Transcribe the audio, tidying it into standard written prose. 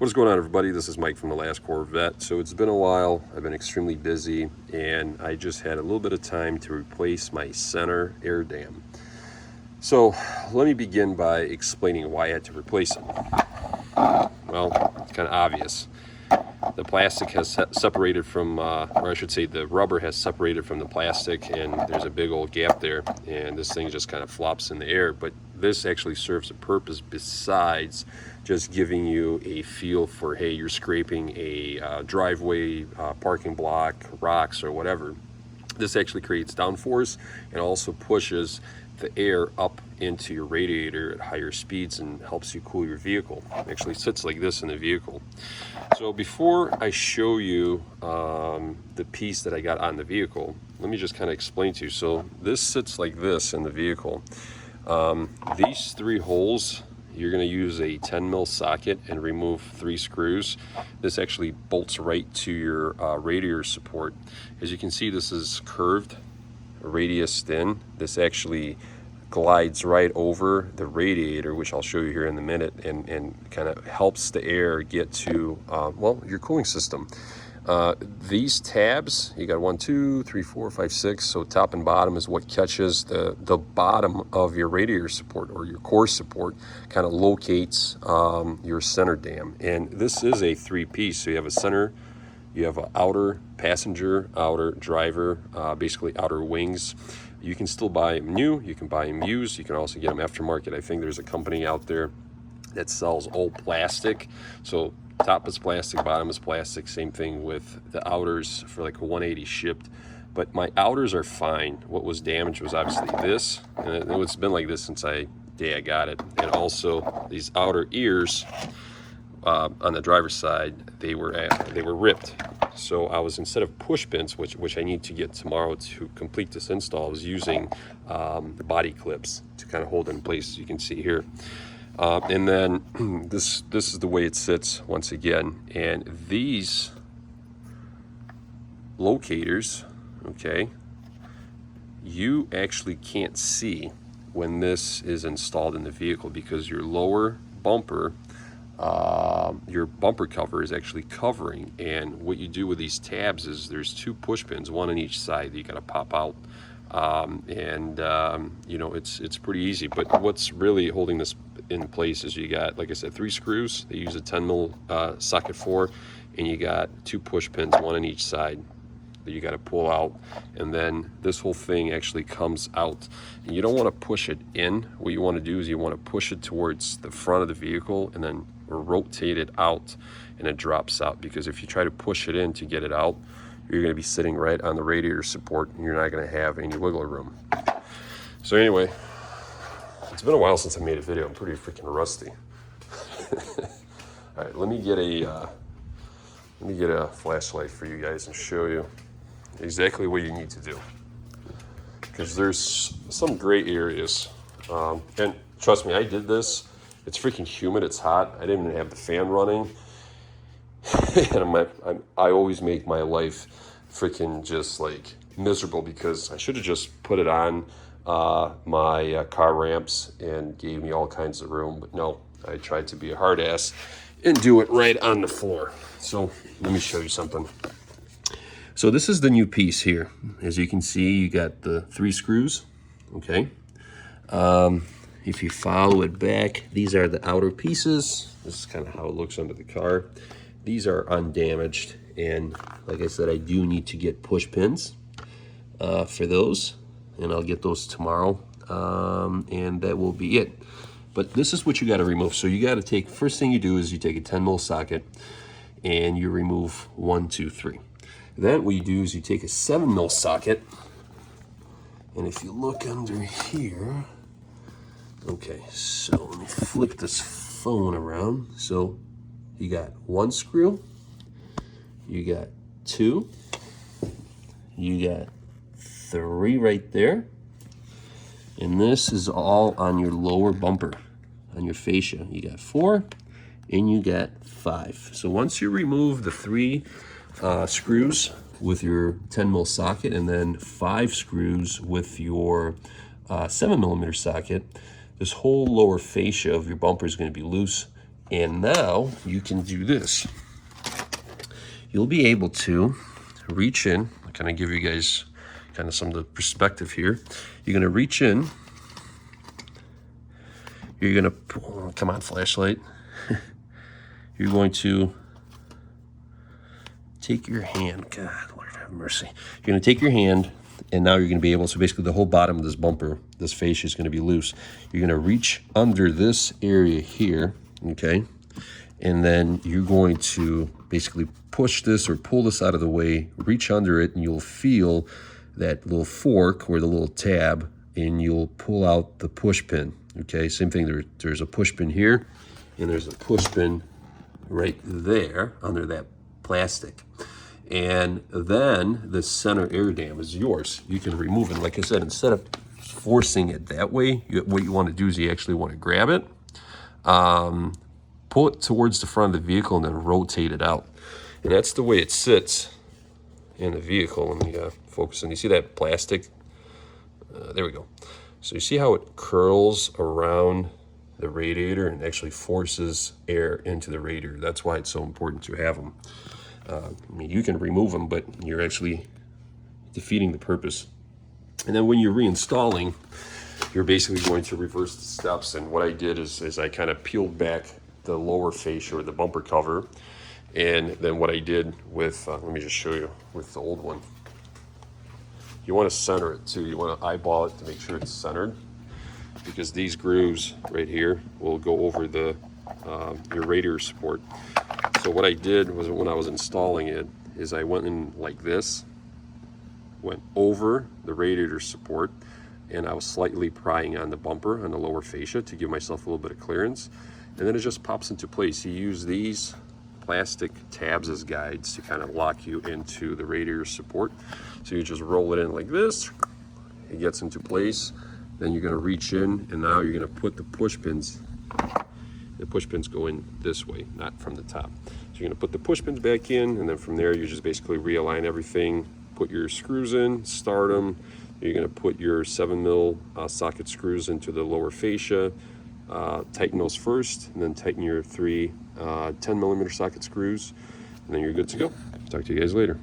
What is going on, everybody? This is Mike from the last Corvette. So it's been a while. I've been extremely busy, and I just had a little bit of time to replace my center air dam. So let me begin by explaining why I had to replace it. Well, it's kind of obvious. The plastic has separated from, or I should say the rubber has separated from the plastic, and there's a big old gap there, and this thing just kind of flops in the air. But this actually serves a purpose besides just giving you a feel for, hey, you're scraping a driveway, parking block, rocks, or whatever. This actually creates downforce and also pushes the air up into your radiator at higher speeds and helps you cool your vehicle. It actually sits like this in the vehicle. So before I show you the piece that I got on the vehicle, let me just kind of explain to you. So this sits like this in the vehicle. These three holes, you're going to use a 10 mil socket and remove 3 screws. This actually bolts right to your radiator support. As you can see, this is curved, radius thin. This actually glides right over the radiator, which I'll show you here in a minute, and kind of helps the air get to, well, your cooling system. These tabs, you got 1, 2, 3, 4, 5, 6, so top and bottom is what catches the bottom of your radiator support or your core support, kind of locates your center dam. And this is a 3-piece, so you have a center, you have an outer passenger, outer driver, basically outer wings. You can still buy them new, you can buy them used, you can also get them aftermarket. I think there's a company out there that sells old plastic. So top is plastic, bottom is plastic. Same thing with the outers for like a 180 shipped. But my outers are fine. What was damaged was obviously this, and it's been like this since the day I got it. And also these outer ears on the driver's side, they were ripped. So I was, instead of push pins, which I need to get tomorrow to complete this install, I was using the body clips to kind of hold it in place, as you can see here. And then this is the way it sits once again. And these locators, okay, you actually can't see when this is installed in the vehicle because your lower bumper, your bumper cover is actually covering. And what you do with these tabs is there's 2 push pins, one on each side, that you got to pop out. You know, it's pretty easy. But what's really holding this in place is you got, like I said, 3 screws. They use a 10 mil socket for, and you got 2 push pins, one on each side, that you got to pull out. And then this whole thing actually comes out, and you don't want to push it in. What you want to do is you want to push it towards the front of the vehicle and then rotate it out, and it drops out. Because if you try to push it in to get it out, you're going to be sitting right on the radiator support, and you're not going to have any wiggle room. So anyway, it's been a while since I made a video. I'm pretty freaking rusty. All right, let me get a flashlight for you guys and show you exactly what you need to do, because there's some gray areas. And trust me, I did this. It's freaking humid. It's hot. I didn't even have the fan running. And I always make my life freaking just like miserable, because I should have just put it on my car ramps and gave me all kinds of room. But no, I tried to be a hard ass and do it right on the floor. So let me show you something. So this is the new piece here. As you can see, you got the 3 screws, okay? If you follow it back, these are the outer pieces. This is kind of how it looks under the car. These are undamaged, and like I said, I do need to get push pins for those, and I'll get those tomorrow, and that will be it. But this is what you got to remove. So you got to take, first thing you do is you take a 10 mil socket and you remove 1, 2, 3. Then what you do is you take a 7 mil socket, and if you look under here, okay, so let me flip this phone around. So you got 1 screw, you got 2, you got 3 right there, and this is all on your lower bumper, on your fascia. You got 4, and you got 5. So once you remove the 3 screws with your 10 mil socket, and then 5 screws with your 7 millimeter socket, this whole lower fascia of your bumper is going to be loose. And now you can do this. You'll be able to reach in. I kind of give you guys kind of some of the perspective here. You're going to reach in. You're going to, come on, flashlight. You're going to take your hand. God, Lord have mercy. You're going to take your hand, and now you're going to be able, so basically the whole bottom of this bumper, this fascia is going to be loose. You're going to reach under this area here, okay? And then you're going to basically push this or pull this out of the way, reach under it, and you'll feel that little fork or the little tab, and you'll pull out the push pin, okay? Same thing, there's a push pin here, and there's a push pin right there under that plastic. And then the center air dam is yours. You can remove it. Like I said, instead of forcing it that way, what you want to do is you actually want to grab it, pull it towards the front of the vehicle, and then rotate it out. And that's the way it sits in the vehicle. Let me focus on. You see that plastic? There we go. So you see how it curls around the radiator and actually forces air into the radiator. That's why it's so important to have them. I mean, you can remove them, but you're actually defeating the purpose. And then when you're reinstalling, you're basically going to reverse the steps. And what I did is I kind of peeled back the lower fascia or the bumper cover. And then what I did with, let me just show you with the old one. You want to center it too. You want to eyeball it to make sure it's centered, because these grooves right here will go over the your radiator support. So what I did was, when I was installing it, is I went in like this, went over the radiator support, and I was slightly prying on the bumper on the lower fascia to give myself a little bit of clearance, and then it just pops into place. You use these plastic tabs as guides to kind of lock you into the radiator support. So you just roll it in like this, it gets into place. Then you're going to reach in, and now you're going to put the push pins. The push pins go in this way, not from the top. So you're going to put the push pins back in, and then from there you just basically realign everything, put your screws in, start them. You're going to put your 7mm socket screws into the lower fascia, tighten those first, and then tighten your three 10mm socket screws, and then you're good to go. Talk to you guys later.